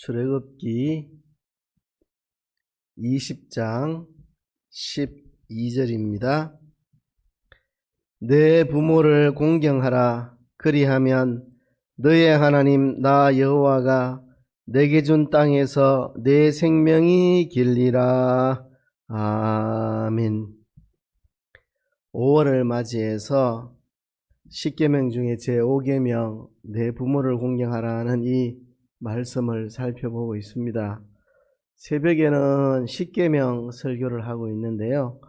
출애굽기 20장 12절입니다. 내 부모를 공경하라. 그리하면 너의 하나님 나 여호와가 내게 준 땅에서 내 생명이 길리라. 아멘. 5월을 맞이해서 10계명 중에 제5계명 내 부모를 공경하라는 이 말씀을 살펴보고 있습니다. 새벽에는 10계명 설교를 하고 있는데요.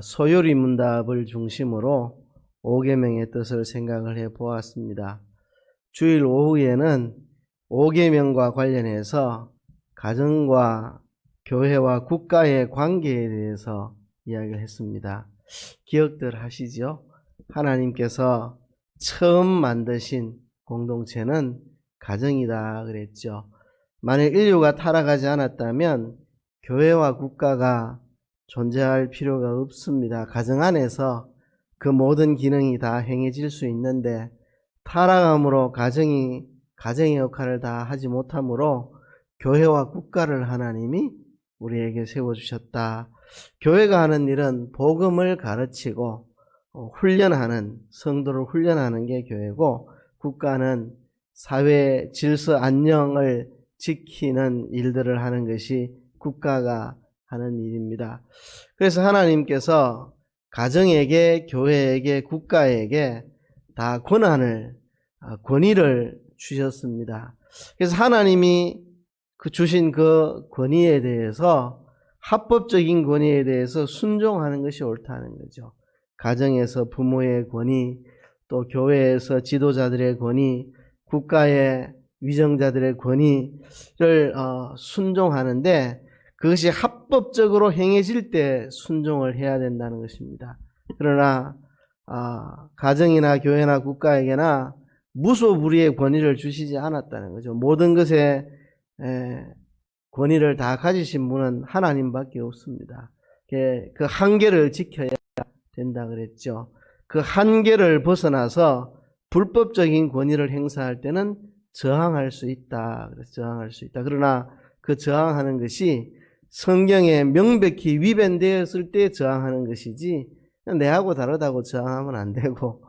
소요리 문답을 중심으로 5계명의 뜻을 생각을 해 보았습니다. 주일 오후에는 5계명과 관련해서 가정과 교회와 국가의 관계에 대해서 이야기를 했습니다. 기억들 하시죠? 하나님께서 처음 만드신 공동체는 가정이다 그랬죠. 만약 인류가 타락하지 않았다면 교회와 국가가 존재할 필요가 없습니다. 가정 안에서 그 모든 기능이 다 행해질 수 있는데 타락함으로 가정의 역할을 다 하지 못하므로 교회와 국가를 하나님이 우리에게 세워주셨다. 교회가 하는 일은 복음을 가르치고 훈련하는, 성도를 훈련하는 게 교회고, 국가는 사회 질서 안녕을 지키는 일들을 하는 것이 국가가 하는 일입니다. 그래서 하나님께서 가정에게, 교회에게, 국가에게 다 권위를 주셨습니다. 그래서 하나님이 주신 그 권위에 대해서, 합법적인 권위에 대해서 순종하는 것이 옳다는 거죠. 가정에서 부모의 권위, 또 교회에서 지도자들의 권위, 국가의 위정자들의 권위를 순종하는데 그것이 합법적으로 행해질 때 순종을 해야 된다는 것입니다. 그러나 가정이나 교회나 국가에게나 무소불위의 권위를 주시지 않았다는 거죠. 모든 것에 권위를 다 가지신 분은 하나님밖에 없습니다. 그 한계를 지켜야 된다 그랬죠. 그 한계를 벗어나서 불법적인 권위를 행사할 때는 저항할 수 있다. 그래서 저항할 수 있다. 그러나 그 저항하는 것이 성경에 명백히 위반되었을 때 저항하는 것이지 내하고 다르다고 저항하면 안 되고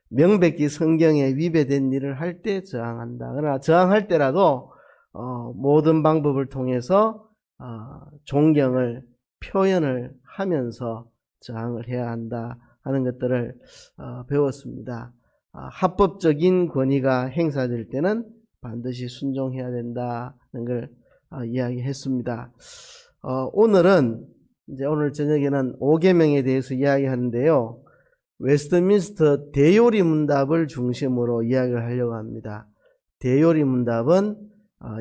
명백히 성경에 위배된 일을 할 때 저항한다. 그러나 저항할 때라도 모든 방법을 통해서 존경을 표현을 하면서 저항을 해야 한다 하는 것들을 배웠습니다. 합법적인 권위가 행사될 때는 반드시 순종해야 된다는 걸 이야기했습니다. 오늘 저녁에는 5계명에 대해서 이야기하는데요. 웨스트민스터 대요리 문답을 중심으로 이야기를 하려고 합니다. 대요리 문답은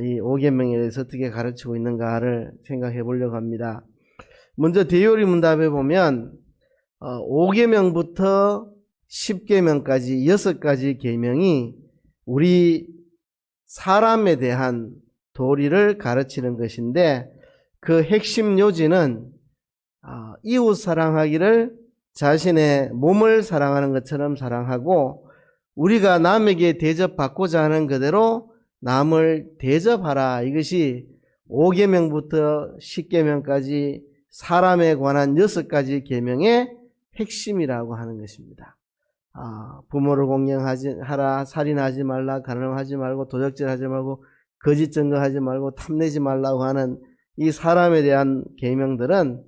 이 5계명에 대해서 어떻게 가르치고 있는가를 생각해 보려고 합니다. 먼저 대요리 문답에 보면 5계명부터 10계명까지 6가지 계명이 우리 사람에 대한 도리를 가르치는 것인데 그 핵심 요지는 이웃 사랑하기를 자신의 몸을 사랑하는 것처럼 사랑하고 우리가 남에게 대접받고자 하는 그대로 남을 대접하라. 이것이 5계명부터 10계명까지 사람에 관한 6가지 계명의 핵심이라고 하는 것입니다. 부모를 공경하라, 살인하지 말라, 간음하지 말고, 도적질하지 말고, 거짓 증거하지 말고, 탐내지 말라고 하는 이 사람에 대한 계명들은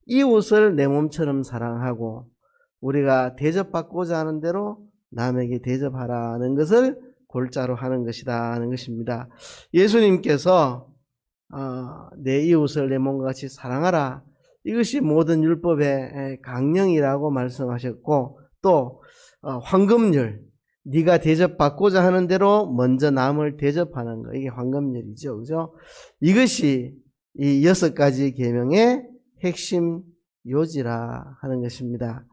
이웃을 내 몸처럼 사랑하고 우리가 대접받고자 하는 대로 남에게 대접하라는 것을 골자로 하는 것이다 하는 것입니다. 예수님께서 내 이웃을 내 몸과 같이 사랑하라. 이것이 모든 율법의 강령이라고 말씀하셨고 또 황금률, 네가 대접받고자 하는 대로 먼저 남을 대접하는 거, 이게 황금률이죠. 그죠? 이것이 이 6가지 계명의 핵심 요지라 하는 것입니다.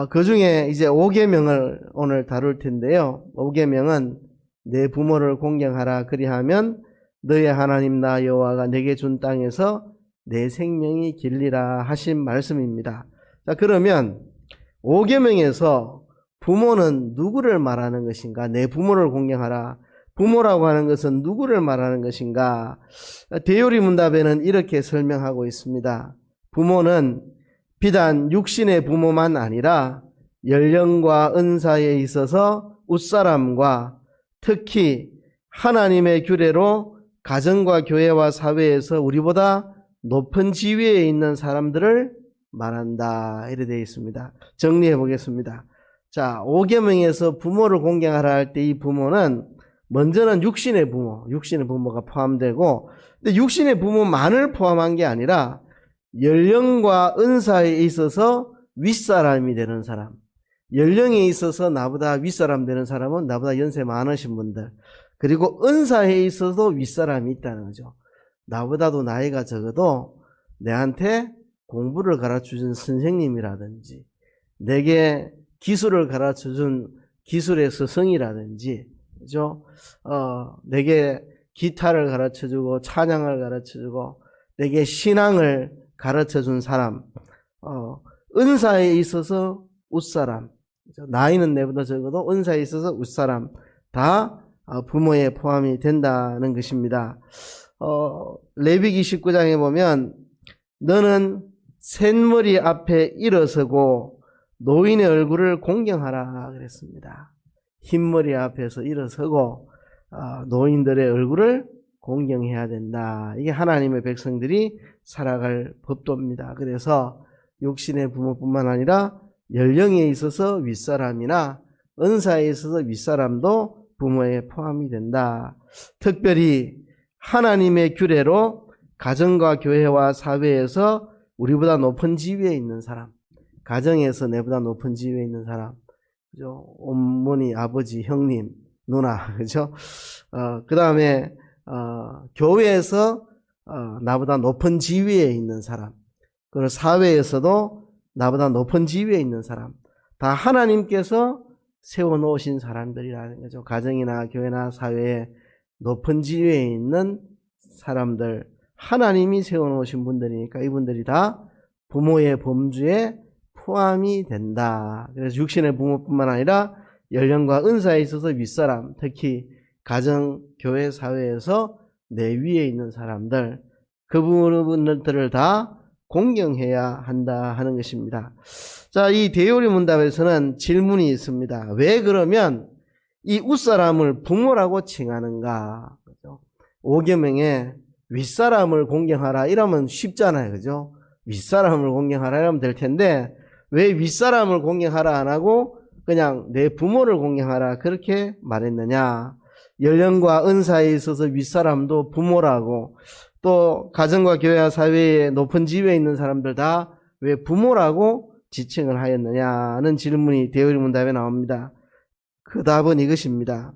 그 중에 이제 5계명을 오늘 다룰 텐데요. 5계명은 내 부모를 공경하라. 그리하면 너의 하나님 나 여호와가 내게 준 땅에서 내 생명이 길리라 하신 말씀입니다. 자, 그러면 5계명에서 부모는 누구를 말하는 것인가? 내 부모를 공경하라. 부모라고 하는 것은 누구를 말하는 것인가? 대요리 문답에는 이렇게 설명하고 있습니다. 부모는 비단 육신의 부모만 아니라 연령과 은사에 있어서 웃사람과 특히 하나님의 규례로 가정과 교회와 사회에서 우리보다 높은 지위에 있는 사람들을 말한다. 이렇게 되어 있습니다. 정리해 보겠습니다. 자, 5계명에서 부모를 공경하라 할 때 이 부모는 먼저는 육신의 부모가 포함되고, 근데 육신의 부모만을 포함한 게 아니라 연령과 은사에 있어서 윗사람이 되는 사람, 연령에 있어서 나보다 윗사람 되는 사람은 나보다 연세 많으신 분들, 그리고 은사에 있어서 윗사람이 있다는 거죠. 나보다도 나이가 적어도 내한테 공부를 가르쳐준 선생님이라든지, 내게 기술을 가르쳐준 기술의 스승이라든지, 그죠? 내게 기타를 가르쳐주고 찬양을 가르쳐주고 내게 신앙을 가르쳐준 사람, 은사에 있어서 웃사람, 나이는 내보다 적어도 은사에 있어서 웃사람 다 부모에 포함이 된다는 것입니다. 레위기 19장에 보면 너는 셋머리 앞에 일어서고 노인의 얼굴을 공경하라 그랬습니다. 흰머리 앞에서 일어서고 노인들의 얼굴을 공경해야 된다. 이게 하나님의 백성들이 살아갈 법도입니다. 그래서 육신의 부모뿐만 아니라 연령에 있어서 윗사람이나 은사에 있어서 윗사람도 부모에 포함이 된다. 특별히 하나님의 규례로 가정과 교회와 사회에서 우리보다 높은 지위에 있는 사람, 가정에서 내보다 높은 지위에 있는 사람, 그죠? 어머니, 아버지, 형님, 누나, 그죠? 그 다음에, 교회에서, 나보다 높은 지위에 있는 사람, 그리고 사회에서도 나보다 높은 지위에 있는 사람, 다 하나님께서 세워놓으신 사람들이라는 거죠. 가정이나 교회나 사회에 높은 지위에 있는 사람들, 하나님이 세워놓으신 분들이니까 이분들이 다 부모의 범주에 포함이 된다. 그래서 육신의 부모뿐만 아니라 연령과 은사에 있어서 윗사람, 특히 가정, 교회, 사회에서 내 위에 있는 사람들, 그분들을 다 공경해야 한다 하는 것입니다. 자, 이 대요리 문답에서는 질문이 있습니다. 왜 그러면 이 웃사람을 부모라고 칭하는가? 그죠? 5계명에 윗사람을 공경하라 이러면 쉽잖아요. 그죠? 윗사람을 공경하라 이러면 될 텐데 왜 윗사람을 공경하라 안 하고 그냥 내 부모를 공경하라 그렇게 말했느냐? 연령과 은사에 있어서 윗사람도 부모라고, 또 가정과 교회와 사회에 높은 지위에 있는 사람들 다 왜 부모라고 지칭을 하였느냐는 질문이 대요리 문답에 나옵니다. 그 답은 이것입니다.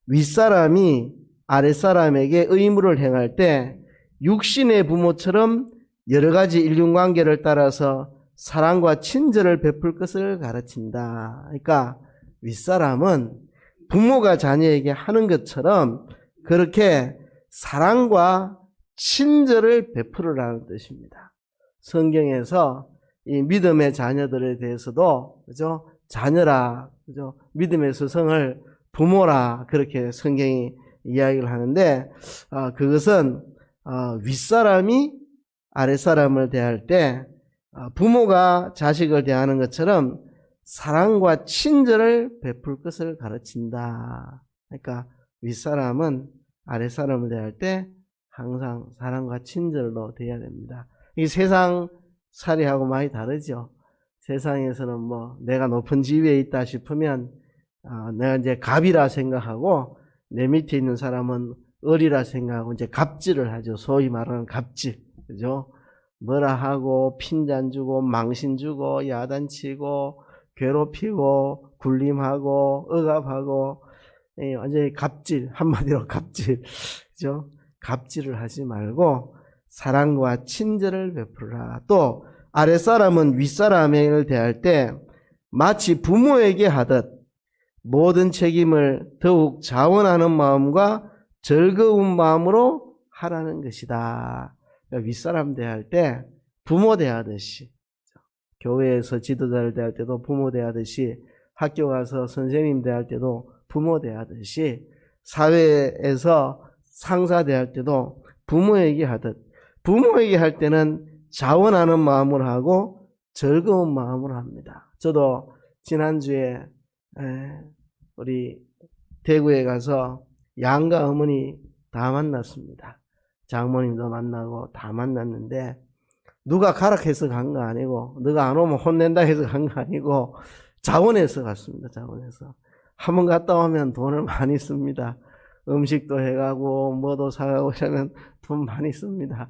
윗사람이 아랫사람에게 의무를 행할 때 육신의 부모처럼 여러 가지 인륜관계를 따라서 사랑과 친절을 베풀 것을 가르친다. 그러니까 윗사람은 부모가 자녀에게 하는 것처럼 그렇게 사랑과 친절을 베풀으라는 뜻입니다. 성경에서 이 믿음의 자녀들에 대해서도, 그죠? 자녀라, 그죠? 믿음의 스승을 부모라, 그렇게 성경이 이야기를 하는데, 그것은, 윗사람이 아랫사람을 대할 때, 부모가 자식을 대하는 것처럼 사랑과 친절을 베풀 것을 가르친다. 그러니까 윗사람은 아랫사람을 대할 때 항상 사랑과 친절로 대해야 됩니다. 이 세상 살이하고 많이 다르죠. 세상에서는 뭐 내가 높은 지위에 있다 싶으면 내가 이제 갑이라 생각하고 내 밑에 있는 사람은 을이라 생각하고 이제 갑질을 하죠. 소위 말하는 갑질, 그죠? 뭐라 하고 핀잔 주고 망신 주고 야단치고 괴롭히고 굴림하고 억압하고 완전히 갑질, 한마디로 갑질, 그죠? 갑질을 하지 말고 사랑과 친절을 베풀라. 또 아랫사람은 윗사람을 대할 때 마치 부모에게 하듯 모든 책임을 더욱 자원하는 마음과 즐거운 마음으로 하라는 것이다. 그러니까 윗사람 대할 때 부모 대하듯이, 교회에서 지도자를 대할 때도 부모 대하듯이, 학교 가서 선생님 대할 때도 부모 대하듯이 사회에서 상사 대할 때도 부모에게 하듯 부모에게 할 때는 자원하는 마음으로 하고 즐거운 마음으로 합니다. 저도 지난주에 우리 대구에 가서 양가 어머니 다 만났습니다. 장모님도 만나고 다 만났는데 누가 가락해서 간 거 아니고 너가 안 오면 혼낸다 해서 간 거 아니고 자원해서 갔습니다. 자원해서. 한번 갔다 오면 돈을 많이 씁니다. 음식도 해가고 뭐도 사가고 하면 돈 많이 씁니다.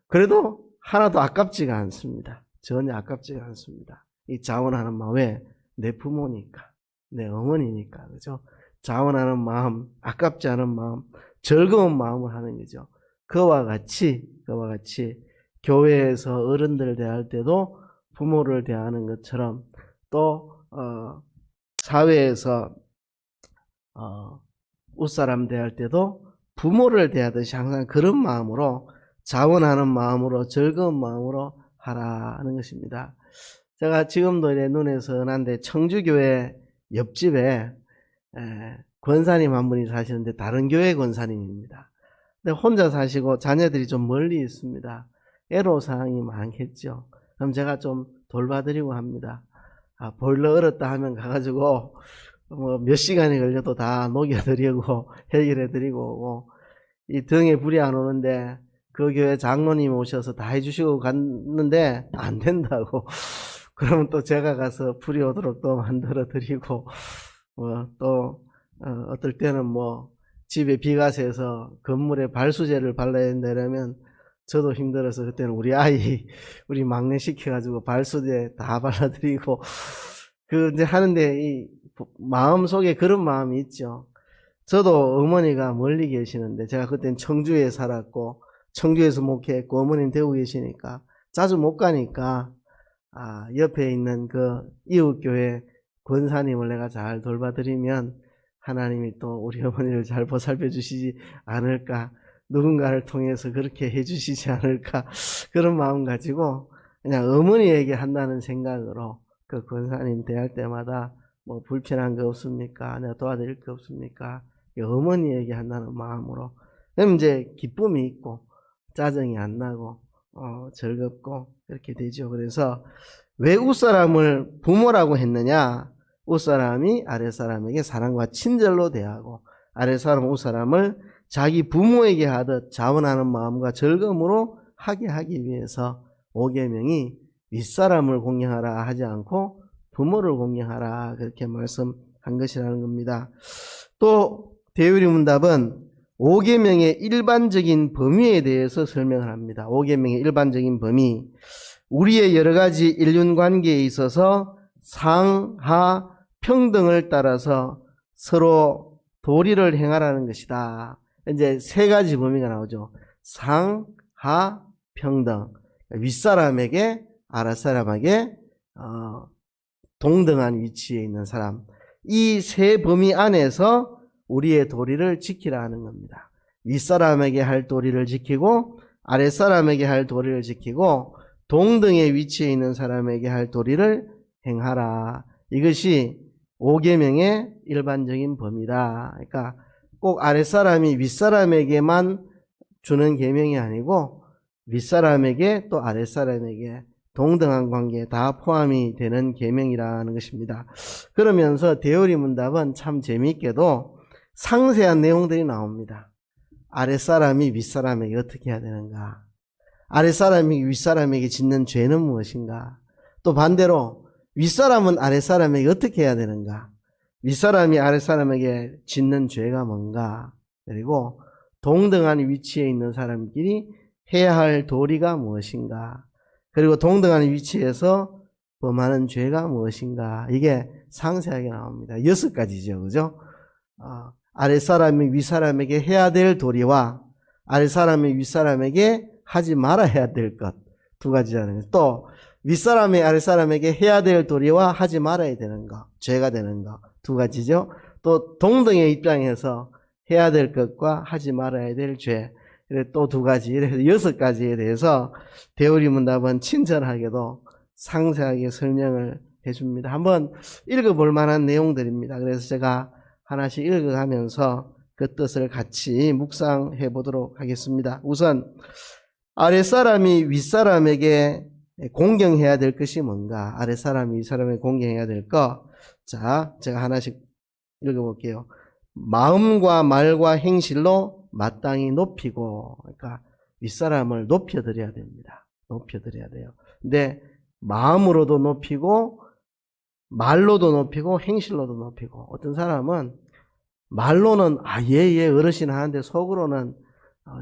그래도 하나도 아깝지가 않습니다. 전혀 아깝지가 않습니다. 이 자원하는 마음. 왜? 내 부모니까, 내 어머니니까, 그죠? 자원하는 마음, 아깝지 않은 마음, 즐거운 마음을 하는 거죠. 그와 같이 교회에서 어른들 대할 때도 부모를 대하는 것처럼 또 사회에서 웃사람 대할 때도 부모를 대하듯이 항상 그런 마음으로 자원하는 마음으로 즐거운 마음으로 하라는 것입니다. 제가 지금도 내 눈에 선한데 청주교회 옆집에 권사님 한 분이 사시는데 다른 교회 권사님입니다. 근데 혼자 사시고 자녀들이 좀 멀리 있습니다. 애로사항이 많겠죠. 그럼 제가 좀 돌봐드리고 합니다. 보일러 얼었다 하면 가가지고 뭐 몇 시간이 걸려도 다 녹여드리고 해결해드리고 오고, 이 등에 불이 안 오는데 그 교회 장로님 오셔서 다 해주시고 갔는데 안 된다고. 그러면 또 제가 가서 불이 오도록 또 만들어드리고, 또 어떨 때는 뭐 집에 비가 새서 건물에 발수제를 발라야 된다면 저도 힘들어서 그때는 우리 막내 시켜가지고 발수제 다 발라드리고, 이제 하는데 이 마음 속에 그런 마음이 있죠. 저도 어머니가 멀리 계시는데 제가 그때는 청주에 살았고 청주에서 목회했고 어머니는 대구 계시니까 자주 못 가니까 옆에 있는 그 이웃교회 권사님을 내가 잘 돌봐드리면 하나님이 또 우리 어머니를 잘 보살펴 주시지 않을까, 누군가를 통해서 그렇게 해주시지 않을까, 그런 마음 가지고 그냥 어머니에게 한다는 생각으로 그 권사님 대할 때마다 뭐 불편한 거 없습니까? 내가 도와드릴 거 없습니까? 어머니에게 한다는 마음으로. 그럼 이제 기쁨이 있고 짜증이 안 나고 즐겁고 그렇게 되죠. 그래서 왜 웃사람을 부모라고 했느냐? 웃사람이 아랫사람에게 사랑과 친절로 대하고 아랫사람 웃사람을 자기 부모에게 하듯 자원하는 마음과 즐거움으로 하게 하기 위해서 5계명이 윗사람을 공경하라 하지 않고 부모를 공경하라 그렇게 말씀한 것이라는 겁니다. 또 대유리문답은 5계명의 일반적인 범위에 대해서 설명을 합니다. 5계명의 일반적인 범위, 우리의 여러 가지 인륜관계에 있어서 상하 평등을 따라서 서로 도리를 행하라는 것이다. 이제 세 가지 범위가 나오죠. 상하 평등, 윗사람에게 아랫사람에게 동등한 위치에 있는 사람, 이 세 범위 안에서 우리의 도리를 지키라 하는 겁니다. 윗사람에게 할 도리를 지키고 아랫사람에게 할 도리를 지키고 동등의 위치에 있는 사람에게 할 도리를 행하라. 이것이 5계명의 일반적인 범위다. 그러니까 꼭 아랫사람이 윗사람에게만 주는 계명이 아니고 윗사람에게 또 아랫사람에게 동등한 관계에 다 포함이 되는 계명이라는 것입니다. 그러면서 대요리문답은 참 재미있게도 상세한 내용들이 나옵니다. 아랫사람이 윗사람에게 어떻게 해야 되는가, 아랫사람이 윗사람에게 짓는 죄는 무엇인가, 또 반대로 윗사람은 아랫사람에게 어떻게 해야 되는가, 윗사람이 아랫사람에게 짓는 죄가 뭔가, 그리고 동등한 위치에 있는 사람끼리 해야 할 도리가 무엇인가, 그리고 동등한 위치에서 범하는 죄가 무엇인가, 이게 상세하게 나옵니다. 6가지죠. 그죠? 아랫사람이 윗사람에게 해야 될 도리와 아랫사람이 윗사람에게 하지 말아야 될 것, 2가지잖아요. 또 윗사람이 아랫사람에게 해야 될 도리와 하지 말아야 되는 것, 죄가 되는 것, 2가지죠. 또 동등의 입장에서 해야 될 것과 하지 말아야 될 죄, 또 2가지, 이래서 6가지에 대해서 대요리문답은 친절하게도 상세하게 설명을 해줍니다. 한번 읽어볼 만한 내용들입니다. 그래서 제가 하나씩 읽어가면서 그 뜻을 같이 묵상해 보도록 하겠습니다. 우선 아랫사람이 윗사람에게 공경해야 될 것이 뭔가? 아랫사람이 윗사람에게 공경해야 될 것. 자, 제가 하나씩 읽어볼게요. 마음과 말과 행실로 마땅히 높이고, 그러니까 윗사람을 높여드려야 됩니다. 높여드려야 돼요. 근데 마음으로도 높이고 말로도 높이고 행실로도 높이고, 어떤 사람은 말로는 예 어르신 하는데 속으로는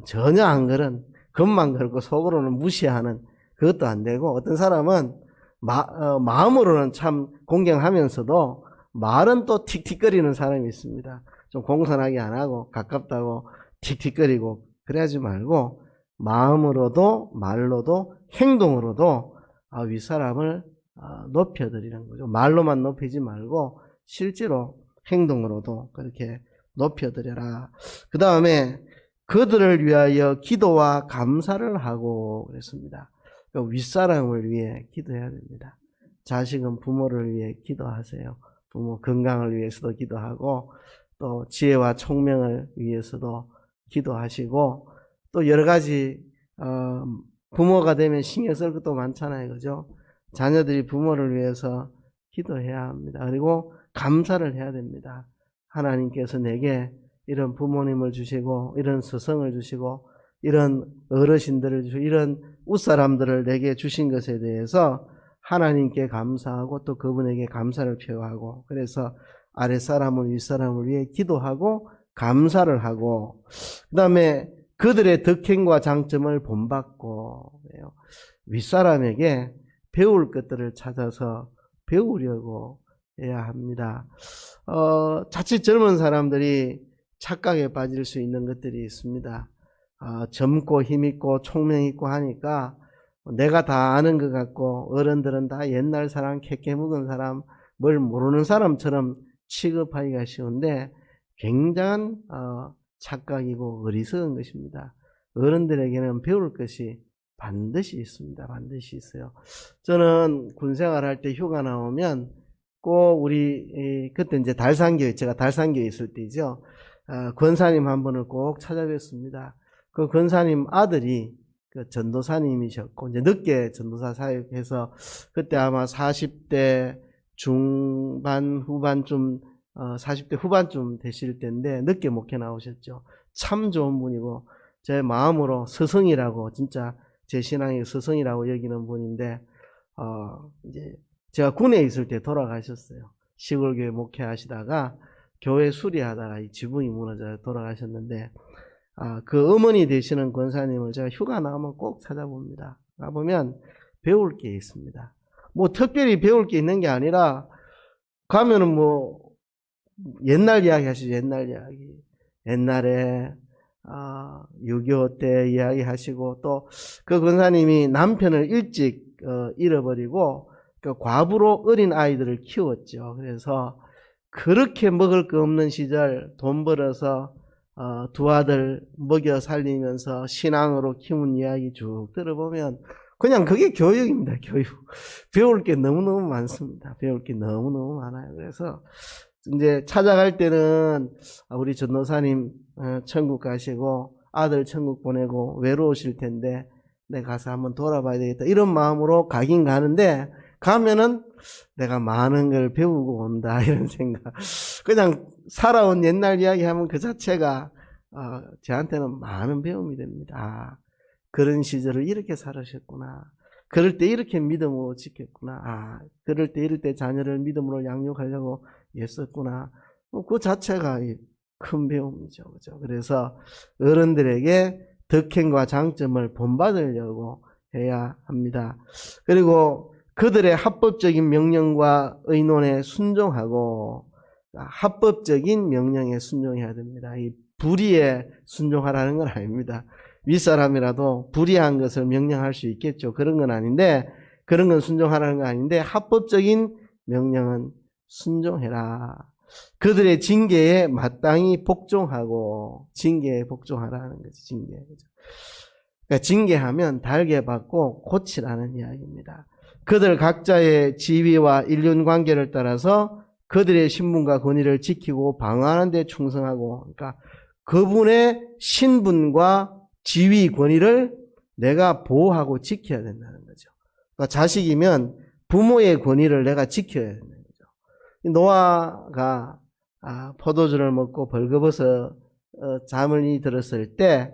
전혀 안 그런, 겉만 걸고 속으로는 무시하는, 그것도 안 되고, 어떤 사람은 마음으로는 참 공경하면서도 말은 또 틱틱거리는 사람이 있습니다. 좀 공손하게 안 하고 가깝다고 틱틱거리고 그래야지 말고, 마음으로도 말로도 행동으로도 윗사람을 높여드리는 거죠. 말로만 높이지 말고 실제로 행동으로도 그렇게 높여드려라. 그 다음에 그들을 위하여 기도와 감사를 하고 그랬습니다. 윗사람을 위해 기도해야 됩니다. 자식은 부모를 위해 기도하세요. 부모 건강을 위해서도 기도하고, 또 지혜와 총명을 위해서도 기도하시고, 또 여러 가지 부모가 되면 신경 쓸 것도 많잖아요. 그죠? 자녀들이 부모를 위해서 기도해야 합니다. 그리고 감사를 해야 됩니다. 하나님께서 내게 이런 부모님을 주시고, 이런 스승을 주시고, 이런 어르신들을 주시고, 이런 웃사람들을 내게 주신 것에 대해서 하나님께 감사하고, 또 그분에게 감사를 표하고, 그래서 아랫사람을 윗사람을 위해 기도하고 감사를 하고, 그 다음에 그들의 덕행과 장점을 본받고, 윗사람에게 배울 것들을 찾아서 배우려고 해야 합니다. 자칫 젊은 사람들이 착각에 빠질 수 있는 것들이 있습니다. 젊고 힘있고 총명있고 하니까 내가 다 아는 것 같고, 어른들은 다 옛날 사람, 캐캐 묵은 사람, 뭘 모르는 사람처럼 취급하기가 쉬운데 굉장한 착각이고 어리석은 것입니다. 어른들에게는 배울 것이 반드시 있습니다. 반드시 있어요. 저는 군생활 할 때 휴가 나오면 꼭 우리 그때 이제 달산교회, 제가 달산교회 있을 때죠, 권사님 한 분을 꼭 찾아뵙습니다. 그 권사님 아들이 그 전도사님이셨고, 이제 늦게 전도사 사역해서 그때 아마 40대 중반 후반쯤, 40대 후반쯤 되실 때인데 늦게 목회 나오셨죠. 참 좋은 분이고 제 마음으로 스승이라고, 진짜 제 신앙의 스승이라고 여기는 분인데, 이제 제가 군에 있을 때 돌아가셨어요. 시골교회 목회하시다가 교회 수리하다가 이 지붕이 무너져 돌아가셨는데, 그 어머니 되시는 권사님을 제가 휴가 나오면 꼭 찾아봅니다. 가보면 배울 게 있습니다. 뭐 특별히 배울 게 있는 게 아니라, 가면은 뭐 옛날 이야기 하시죠. 옛날 이야기. 옛날에 6.25 때 이야기 하시고, 또 그 권사님이 남편을 일찍 잃어버리고 그 과부로 어린 아이들을 키웠죠. 그래서 그렇게 먹을 거 없는 시절 돈 벌어서 두 아들 먹여 살리면서 신앙으로 키운 이야기 쭉 들어보면 그냥 그게 교육입니다. 교육. 배울 게 너무너무 많습니다. 배울 게 너무너무 많아요. 그래서 이제 찾아갈 때는 우리 전도사님 천국 가시고 아들 천국 보내고 외로우실 텐데 내가 가서 한번 돌아봐야 되겠다, 이런 마음으로 가긴 가는데, 가면은 내가 많은 걸 배우고 온다, 이런 생각. 그냥 살아온 옛날 이야기 하면 그 자체가 저한테는 많은 배움이 됩니다. 그런 시절을 이렇게 살으셨구나. 그럴 때 이렇게 믿음으로 지켰구나. 그럴 때 이럴 때 자녀를 믿음으로 양육하려고 애썼구나. 그 자체가 큰 배움이죠. 그죠? 그래서 어른들에게 덕행과 장점을 본받으려고 해야 합니다. 그리고 그들의 합법적인 명령과 의논에 순종하고, 합법적인 명령에 순종해야 됩니다. 이 불의에 순종하라는 건 아닙니다. 윗사람이라도 불의한 것을 명령할 수 있겠죠. 그런 건 아닌데, 그런 건 순종하라는 건 아닌데, 합법적인 명령은 순종해라. 그들의 징계에 마땅히 복종하고, 징계에 복종하라는 거지, 징계. 그러니까 징계하면 달게 받고 고치라는 이야기입니다. 그들 각자의 지위와 인륜 관계를 따라서 그들의 신분과 권위를 지키고 방어하는 데 충성하고, 그러니까 그분의 신분과 지위, 권위를 내가 보호하고 지켜야 된다는 거죠. 그러니까 자식이면 부모의 권위를 내가 지켜야 된다는 거죠. 노아가 포도주를 먹고 벌거벗어 잠을 들었을 때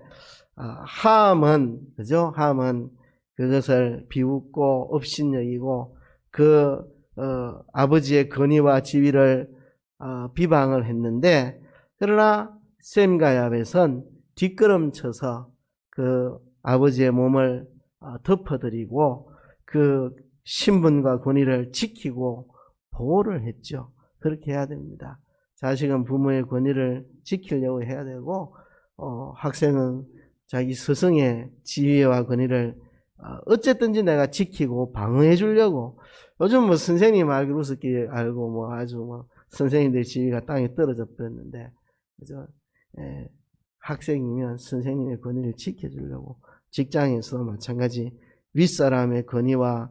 함은 그죠? 함은 그것을 비웃고 업신여기고 그 아버지의 권위와 지위를 비방을 했는데, 그러나 셈과 야벳은 뒷걸음쳐서 그 아버지의 몸을 덮어드리고 그 신분과 권위를 지키고 보호를 했죠. 그렇게 해야 됩니다. 자식은 부모의 권위를 지키려고 해야 되고, 학생은 자기 스승의 지위와 권위를 어쨌든지 내가 지키고 방어해 주려고. 요즘 뭐 선생님 알기 우습게 알고 뭐 아주 뭐 선생님들 지위가 땅에 떨어져 버렸는데, 그죠? 학생이면 선생님의 권위를 지켜주려고, 직장에서 마찬가지 윗사람의 권위와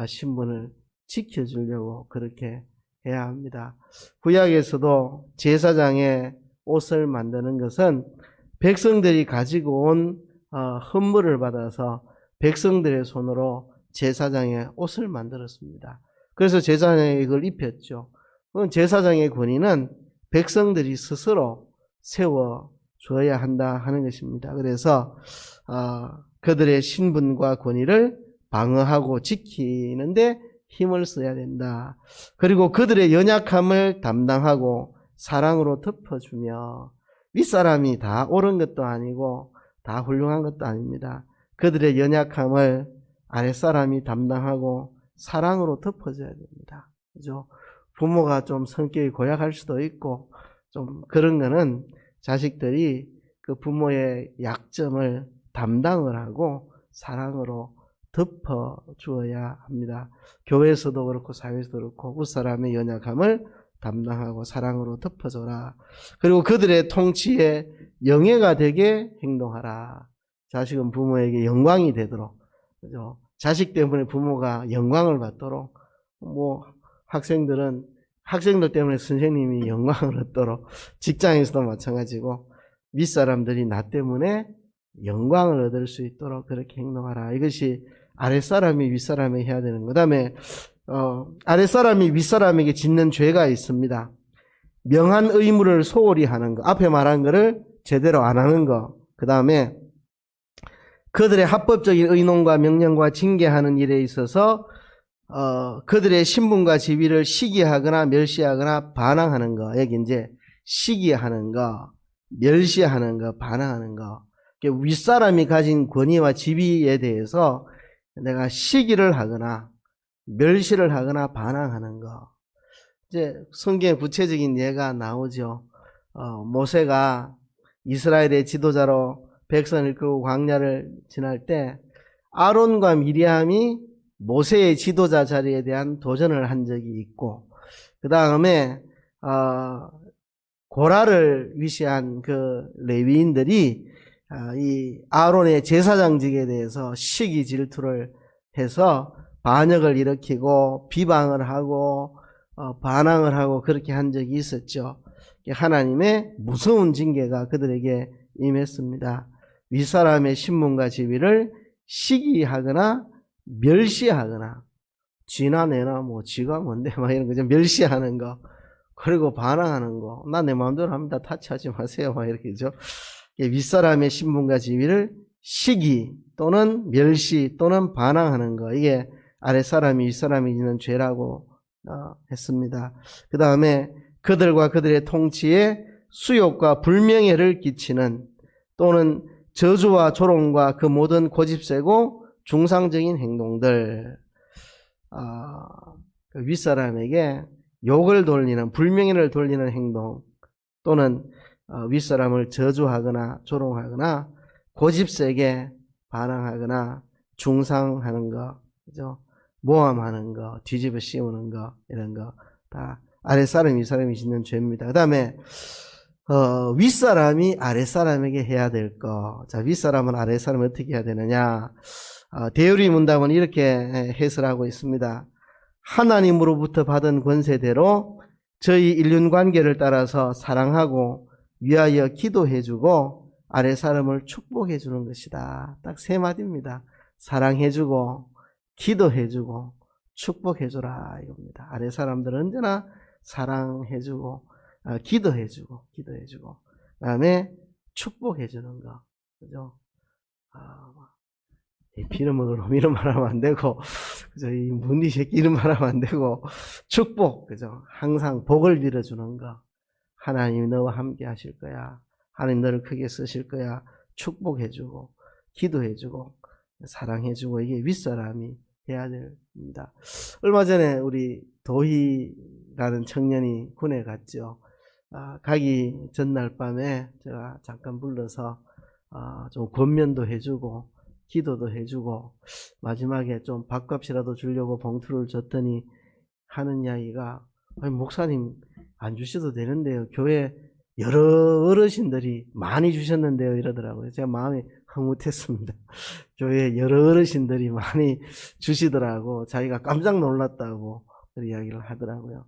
신분을 지켜주려고 그렇게 해야 합니다. 구약에서도 제사장의 옷을 만드는 것은 백성들이 가지고 온 헌물을 받아서 백성들의 손으로 제사장의 옷을 만들었습니다. 그래서 제사장이 이걸 입혔죠. 그건 제사장의 권위는 백성들이 스스로 세워 줘야 한다 하는 것입니다. 그래서 그들의 신분과 권위를 방어하고 지키는데 힘을 써야 된다. 그리고 그들의 연약함을 담당하고 사랑으로 덮어주며, 윗사람이 다 옳은 것도 아니고 다 훌륭한 것도 아닙니다. 그들의 연약함을 아랫사람이 담당하고 사랑으로 덮어줘야 됩니다. 그죠? 부모가 좀 성격이 고약할 수도 있고, 좀 그런 거는 자식들이 그 부모의 약점을 담당을 하고 사랑으로 덮어 주어야 합니다. 교회에서도 그렇고 사회에서도 그렇고 윗사람의 연약함을 담당하고 사랑으로 덮어줘라. 그리고 그들의 통치에 영예가 되게 행동하라. 자식은 부모에게 영광이 되도록, 그죠? 자식 때문에 부모가 영광을 받도록, 뭐 학생들 때문에 선생님이 영광을 얻도록, 직장에서도 마찬가지고 윗사람들이 나 때문에 영광을 얻을 수 있도록 그렇게 행동하라. 이것이 아랫사람이 윗사람에게 해야 되는 거. 그 다음에 아랫사람이 윗사람에게 짓는 죄가 있습니다. 명한 의무를 소홀히 하는 거, 앞에 말한 거를 제대로 안 하는 거. 그 다음에 그들의 합법적인 의논과 명령과 징계하는 일에 있어서 그들의 신분과 지위를 시기하거나 멸시하거나 반항하는 거. 여기 이제 시기하는 거, 멸시하는 거, 반항하는 거. 윗사람이 가진 권위와 지위에 대해서 내가 시기를 하거나 멸시를 하거나 반항하는 거. 이제 성경에 구체적인 예가 나오죠. 모세가 이스라엘의 지도자로 백성을 이끌고 광야를 지날 때 아론과 미리암이 모세의 지도자 자리에 대한 도전을 한 적이 있고, 그 다음에 고라를 위시한 그 레위인들이 이 아론의 제사장직에 대해서 시기 질투를 해서 반역을 일으키고 비방을 하고 반항을 하고 그렇게 한 적이 있었죠. 하나님의 무서운 징계가 그들에게 임했습니다. 윗사람의 신분과 지위를 시기하거나 멸시하거나, 쥐나 내나 뭐 쥐가 뭔데 막 이런 거 좀 멸시하는 거, 그리고 반항하는 거, 나 내 마음대로 합니다, 타치하지 마세요 막 이렇게죠. 윗사람의 신분과 지위를 시기 또는 멸시 또는 반항하는 거, 이게 아랫사람이 윗사람이 짓는 죄라고 했습니다. 그 다음에 그들과 그들의 통치에 수욕과 불명예를 끼치는, 또는 저주와 조롱과 그 모든 고집세고 중상적인 행동들, 윗사람에게 욕을 돌리는, 불명예를 돌리는 행동, 또는 윗사람을 저주하거나 조롱하거나 고집세게 반항하거나 중상하는 거, 그죠? 모함하는 거, 뒤집어 씌우는 거, 이런 거 다 아랫사람, 윗사람이 짓는 죄입니다. 그 다음에 윗사람이 아랫사람에게 해야 될 거. 자, 윗사람은 아랫사람을 어떻게 해야 되느냐? 대유리 문답은 이렇게 해설하고 있습니다. 하나님으로부터 받은 권세대로 저희 인륜관계를 따라서 사랑하고 위하여 기도해주고 아래 사람을 축복해주는 것이다. 딱 세 마디입니다. 사랑해주고 기도해주고 축복해주라 이겁니다. 아래 사람들은 언제나 사랑해주고 기도해주고 그 다음에 축복해주는 거. 그죠? 피를 먹을 놈 이름 말하면 안 되고, 그죠? 이 문디 새끼 이름 말하면 안 되고, 축복, 그죠? 항상 복을 빌어주는 거. 하나님이 너와 함께 하실 거야. 하나님 너를 크게 쓰실 거야. 축복해주고, 기도해주고, 사랑해주고, 이게 윗사람이 해야 됩니다. 얼마 전에 우리 도희라는 청년이 군에 갔죠. 가기 전날 밤에 제가 잠깐 불러서 좀 권면도 해주고 기도도 해주고 마지막에 좀 밥값이라도 주려고 봉투를 줬더니 하는 이야기가 아니, 목사님 안 주셔도 되는데요. 교회 여러 어르신들이 많이 주셨는데요. 이러더라고요. 제가 마음이 흐뭇했습니다. 교회 여러 어르신들이 많이 주시더라고. 자기가 깜짝 놀랐다고 이야기를 하더라고요.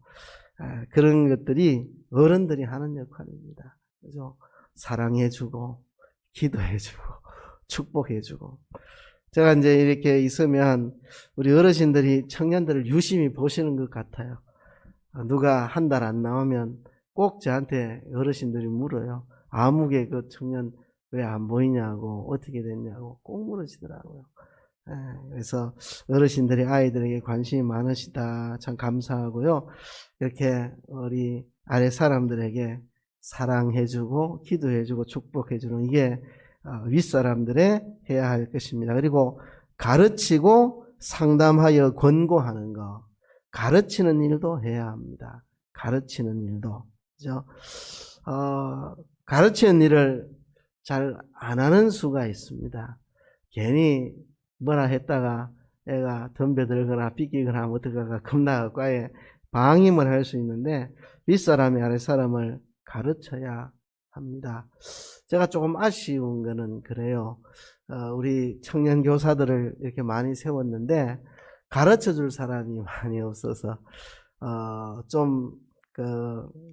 그런 것들이 어른들이 하는 역할입니다. 그죠? 사랑해주고, 기도해주고, 축복해주고. 제가 이제 이렇게 있으면 우리 어르신들이 청년들을 유심히 보시는 것 같아요. 누가 한 달 안 나오면 꼭 저한테 어르신들이 물어요. 아무개 그 청년 왜 안 보이냐고, 어떻게 됐냐고 꼭 물으시더라고요. 그래서 어르신들이 아이들에게 관심이 많으시다. 참 감사하고요. 이렇게 우리 아래 사람들에게 사랑해주고 기도해주고 축복해주는 이게 윗사람들의 해야 할 것입니다. 그리고 가르치고 상담하여 권고하는 거. 가르치는 일도 해야 합니다. 가르치는 일도. 그죠? 가르치는 일을 잘 안 하는 수가 있습니다. 괜히 뭐라 했다가 애가 덤벼들거나 삐끼거나 하면 어떡하가 겁나갖고 아예 방임을 할 수 있는데 윗사람이 아랫사람을 가르쳐야 합니다. 제가 조금 아쉬운 거는 그래요. 우리 청년 교사들을 이렇게 많이 세웠는데 가르쳐 줄 사람이 많이 없어서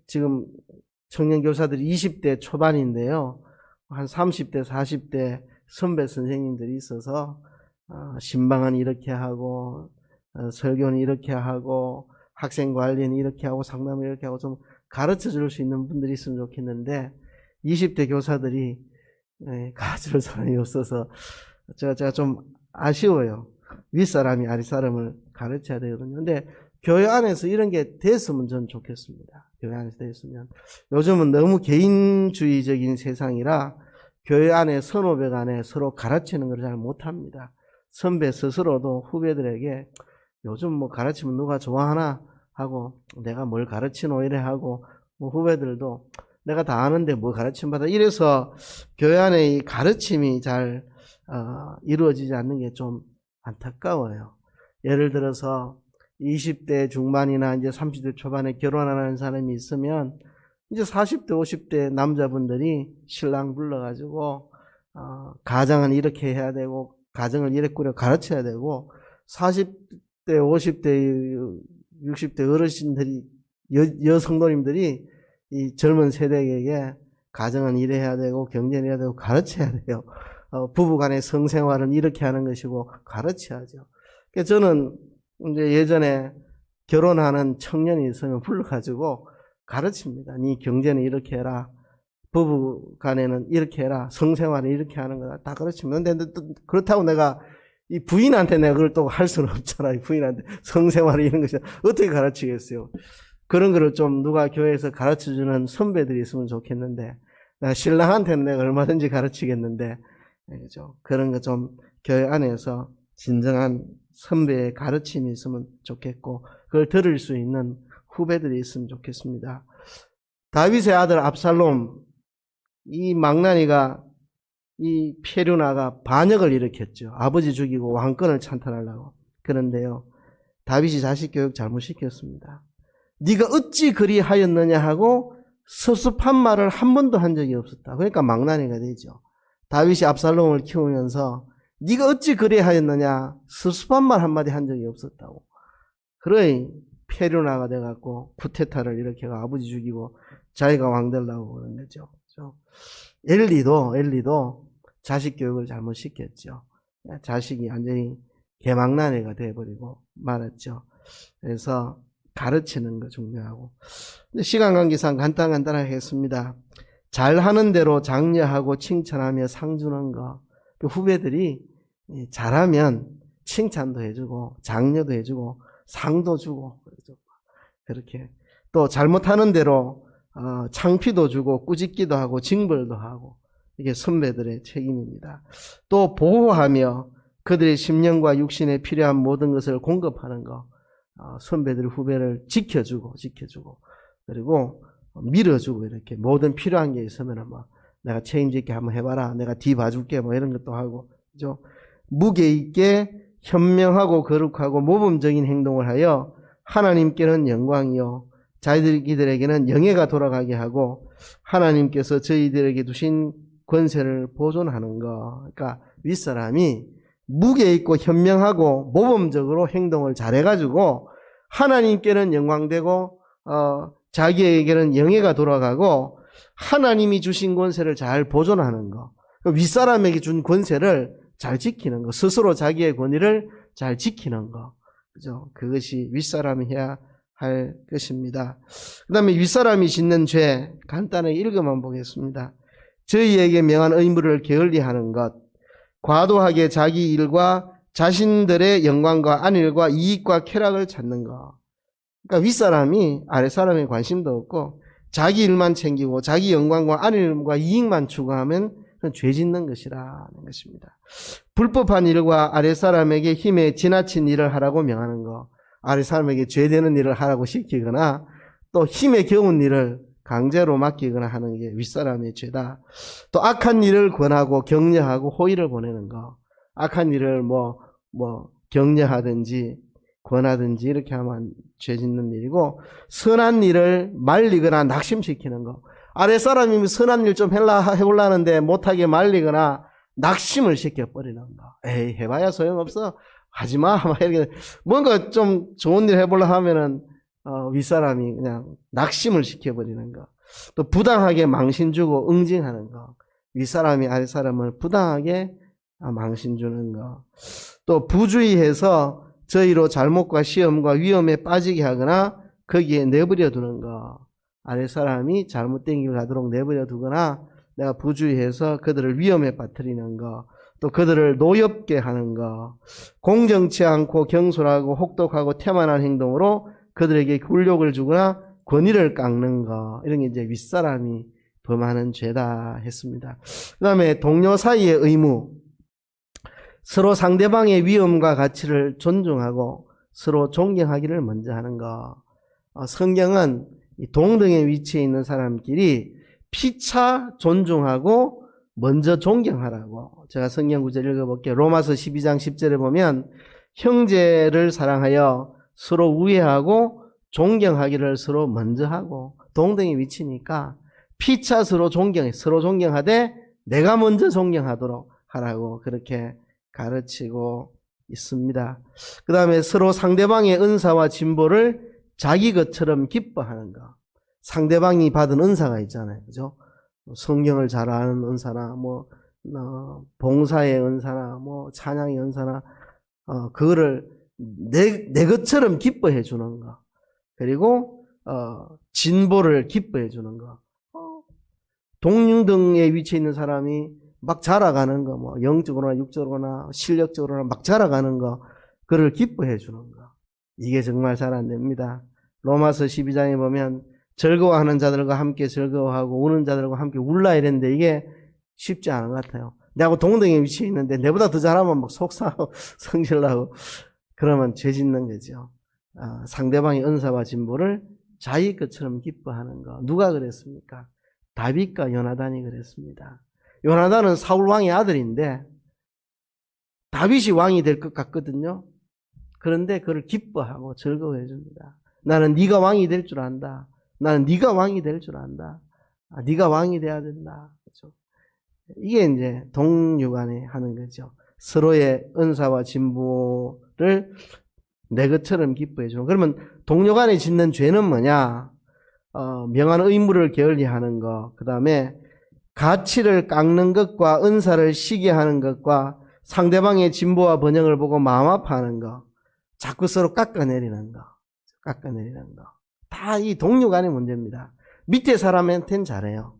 지금 청년 교사들이 20대 초반인데요. 한 30대 40대 선배 선생님들이 있어서 신방은 이렇게 하고 설교는 이렇게 하고 학생 관리는 이렇게 하고 상담을 이렇게 하고 좀 가르쳐 줄 수 있는 분들이 있으면 좋겠는데 20대 교사들이 가르쳐 줄 사람이 없어서 제가 좀 아쉬워요. 윗사람이 아랫사람을 가르쳐야 되거든요. 근데 교회 안에서 이런 게 됐으면 전 좋겠습니다. 교회 안에서 됐으면. 요즘은 너무 개인주의적인 세상이라 교회 안에 선후배 간에 서로 가르치는 걸 잘 못합니다. 선배 스스로도 후배들에게 요즘 뭐 가르치면 누가 좋아하나 하고 내가 뭘 가르치노 이래 하고 뭐 후배들도 내가 다 아는데 뭐 가르침 받아 이래서 교회 안에 이 가르침이 잘 이루어지지 않는 게 좀 안타까워요. 예를 들어서 20대 중반이나 이제 30대 초반에 결혼하는 사람이 있으면 이제 40대 50대 남자분들이 신랑 불러가지고 가정은 이렇게 해야 되고 가정을 이렇게 꾸려 가르쳐야 되고 40대 50대 60대 어르신들이 여성도님들이 이 젊은 세대에게 가정은 이래야 되고 경제는 이래야 되고 가르쳐야 돼요. 부부간의 성생활은 이렇게 하는 것이고 가르쳐야죠. 그래서 저는 이제 예전에 결혼하는 청년이 있으면 불러가지고 가르칩니다. 네 경제는 이렇게 해라. 부부간에는 이렇게 해라. 성생활은 이렇게 하는 거다. 다 가르칩니다. 근데 그렇다고 내가 이 부인한테 내가 그걸 또 할 수는 없잖아. 이 부인한테 성생활을 이런 것이 어떻게 가르치겠어요? 그런 거를 좀 누가 교회에서 가르쳐주는 선배들이 있으면 좋겠는데, 내가 신랑한테는 내가 얼마든지 가르치겠는데, 그죠? 그런 거 좀 교회 안에서 진정한 선배의 가르침이 있으면 좋겠고, 그걸 들을 수 있는 후배들이 있으면 좋겠습니다. 다윗의 아들 압살롬, 이 망나니가 이 페류나가 반역을 일으켰죠. 아버지 죽이고 왕권을 찬탈하려고. 그런데요, 다윗이 자식 교육 잘못시켰습니다. 네가 어찌 그리하였느냐 하고 섭섭한 말을 한 번도 한 적이 없었다. 그러니까 망나니가 되죠. 다윗이 압살롬을 키우면서 네가 어찌 그리하였느냐 섭섭한 말 한마디 한 적이 없었다고. 그러니 페류나가 돼갖고 쿠데타를 일으켜가 아버지 죽이고 자기가 왕 되려고 그런 거죠. 그죠? 엘리도 자식 교육을 잘못 시켰죠. 자식이 완전히 개망나니가 돼버리고 말았죠. 그래서 가르치는 거 중요하고. 시간 관계상 간단하게 했습니다. 잘하는 대로 장려하고 칭찬하며 상 주는 거. 후배들이 잘하면 칭찬도 해주고 장려도 해주고 상도 주고 그렇게 또 잘못하는 대로 창피도 주고 꾸짖기도 하고 징벌도 하고 이게 선배들의 책임입니다. 또 보호하며 그들의 심령과 육신에 필요한 모든 것을 공급하는 거. 선배들 후배를 지켜주고 그리고 밀어주고 이렇게 모든 필요한 게 있으면 뭐 내가 책임질게 한번 해봐라. 내가 뒤 봐줄게 뭐 이런 것도 하고 그죠? 무게 있게 현명하고 거룩하고 모범적인 행동을 하여 하나님께는 영광이요 자기들에게는 영예가 돌아가게 하고 하나님께서 저희들에게 두신 권세를 보존하는 거. 그러니까 윗사람이 무게 있고 현명하고 모범적으로 행동을 잘해가지고 하나님께는 영광되고 자기에게는 영예가 돌아가고 하나님이 주신 권세를 잘 보존하는 거. 윗사람에게 준 권세를 잘 지키는 거. 스스로 자기의 권위를 잘 지키는 거. 그죠? 그것이 윗사람이 해야 할 것입니다. 그 다음에 윗사람이 짓는 죄 간단하게 읽어만 보겠습니다. 저희에게 명한 의무를 게을리하는 것, 과도하게 자기 일과 자신들의 영광과 안일과 이익과 쾌락을 찾는 것. 그러니까 윗사람이 아랫사람에 관심도 없고 자기 일만 챙기고 자기 영광과 안일과 이익만 추구하면 그건 죄 짓는 것이라는 것입니다. 불법한 일과 아랫사람에게 힘에 지나친 일을 하라고 명하는 것. 아랫사람에게 죄되는 일을 하라고 시키거나 또 힘에 겨운 일을 강제로 맡기거나 하는 게 윗사람의 죄다. 또 악한 일을 권하고 격려하고 호의를 보내는 거. 악한 일을 격려하든지 권하든지 이렇게 하면 죄 짓는 일이고, 선한 일을 말리거나 낙심시키는 거. 아랫사람이 선한 일 좀 해보려는데 못하게 말리거나 낙심을 시켜버리는 거. 에이, 해봐야 소용없어. 하지마. 막 이렇게 뭔가 좀 좋은 일 해보려 하면은 윗사람이 그냥 낙심을 시켜버리는 거. 또 부당하게 망신 주고 응징하는 거. 윗사람이 아랫사람을 부당하게 망신 주는 거. 또 부주의해서 저희로 잘못과 시험과 위험에 빠지게 하거나 거기에 내버려 두는 거. 아랫사람이 잘못된 길 가도록 내버려 두거나 내가 부주의해서 그들을 위험에 빠뜨리는 거. 또 그들을 노엽게 하는 거. 공정치 않고 경솔하고 혹독하고 태만한 행동으로 그들에게 굴욕을 주거나 권위를 깎는 거. 이런 게 이제 윗사람이 범하는 죄다 했습니다. 그 다음에 동료 사이의 의무. 서로 상대방의 위험과 가치를 존중하고 서로 존경하기를 먼저 하는 거. 성경은 동등의 위치에 있는 사람끼리 피차 존중하고 먼저 존경하라고. 제가 성경 구절 읽어볼게요. 로마서 12장 10절에 보면 형제를 사랑하여 서로 우애하고 존경하기를 서로 먼저 하고. 동등의 위치니까 피차 서로 존경하되 내가 먼저 존경하도록 하라고 그렇게 가르치고 있습니다. 그 다음에 서로 상대방의 은사와 진보를 자기 것처럼 기뻐하는 거. 상대방이 받은 은사가 있잖아요. 그죠? 성경을 잘 아는 은사나, 봉사의 은사나, 찬양의 은사나, 그거를 내 것처럼 기뻐해 주는 거. 그리고, 진보를 기뻐해 주는 거. 동등의 위치에 있는 사람이 막 자라가는 거, 영적으로나 육적으로나 실력적으로나 막 자라가는 거, 그를 기뻐해 주는 거. 이게 정말 잘 안 됩니다. 로마서 12장에 보면 즐거워하는 자들과 함께 즐거워하고 우는 자들과 함께 울라 이랬는데 이게 쉽지 않은 것 같아요. 내하고 동등의 위치에 있는데 내보다 더 잘하면 막 속상하고 성질나고 그러면 죄 짓는 거죠. 상대방의 은사와 진보를 자기 것처럼 기뻐하는 거. 누가 그랬습니까? 다윗과 요나단이 그랬습니다. 요나단은 사울 왕의 아들인데 다윗이 왕이 될 것 같거든요. 그런데 그를 기뻐하고 즐거워해 줍니다. 나는 네가 왕이 될 줄 안다. 나는 네가 왕이 될 줄 안다. 네가 왕이 돼야 된다. 그렇죠? 이게 이제 동료 간에 하는 거죠. 서로의 은사와 진보를 내 것처럼 기뻐해 주는. 그러면 동료 간에 짓는 죄는 뭐냐? 명한 의무를 게을리하는 거. 그 다음에 가치를 깎는 것과 은사를 시기하는 것과 상대방의 진보와 번영을 보고 마음 아파하는 것, 자꾸 서로 깎아내리는 거, 다 이 동료 간의 문제입니다. 밑에 사람한테는 잘해요.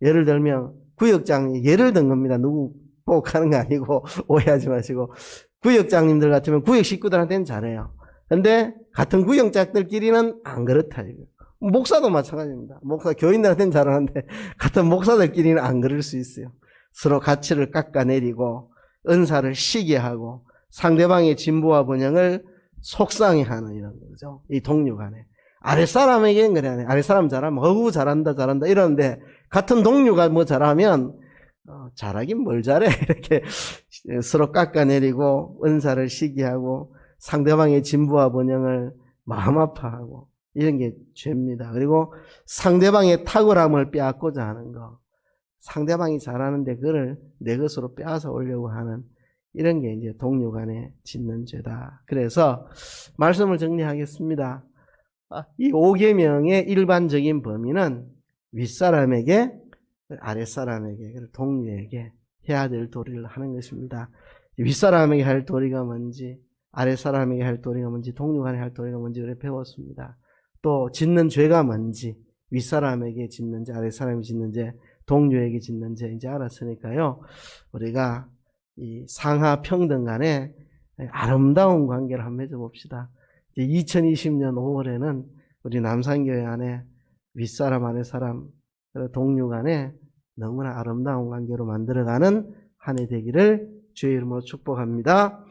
예를 들면 구역장이 예를 든 겁니다. 누구 꼭 하는 거 아니고 오해하지 마시고, 구역장님들 같으면 구역 식구들한테는 잘해요. 근데 같은 구역장들끼리는 안 그렇다 이거. 목사도 마찬가지입니다. 목사 교인들한테는 잘하는데 같은 목사들끼리는 안 그럴 수 있어요. 서로 가치를 깎아내리고 은사를 시기하고 상대방의 진보와 번영을 속상해하는 이런 거죠. 이 동료 간에. 아랫사람에게는 그래. 아랫사람 잘하면 어우 잘한다 이러는데 같은 동료가 뭐 잘하면 잘하긴 뭘 잘해 이렇게 서로 깎아내리고 은사를 시기하고 상대방의 진보와 번영을 마음 아파하고 이런 게 죄입니다. 그리고 상대방의 탁월함을 빼앗고자 하는 거, 상대방이 잘하는데 그걸 내 것으로 빼앗아 오려고 하는 이런 게 이제 동료 간에 짓는 죄다. 그래서 말씀을 정리하겠습니다. 이 5계명의 일반적인 범위는 윗사람에게, 아랫사람에게, 동료에게 해야 될 도리를 하는 것입니다. 윗사람에게 할 도리가 뭔지, 아랫사람에게 할 도리가 뭔지, 동료 간에 할 도리가 뭔지 그래 배웠습니다. 또 짓는 죄가 뭔지, 윗사람에게 짓는지, 아랫사람이 짓는지, 동료에게 짓는지 이제 알았으니까요. 우리가 이 상하 평등 간에 아름다운 관계를 한번 맺어봅시다. 2020년 5월에는 우리 남산교회 안에 윗사람, 아랫사람, 동료 간에 너무나 아름다운 관계로 만들어가는 한 해 되기를 주의 이름으로 축복합니다.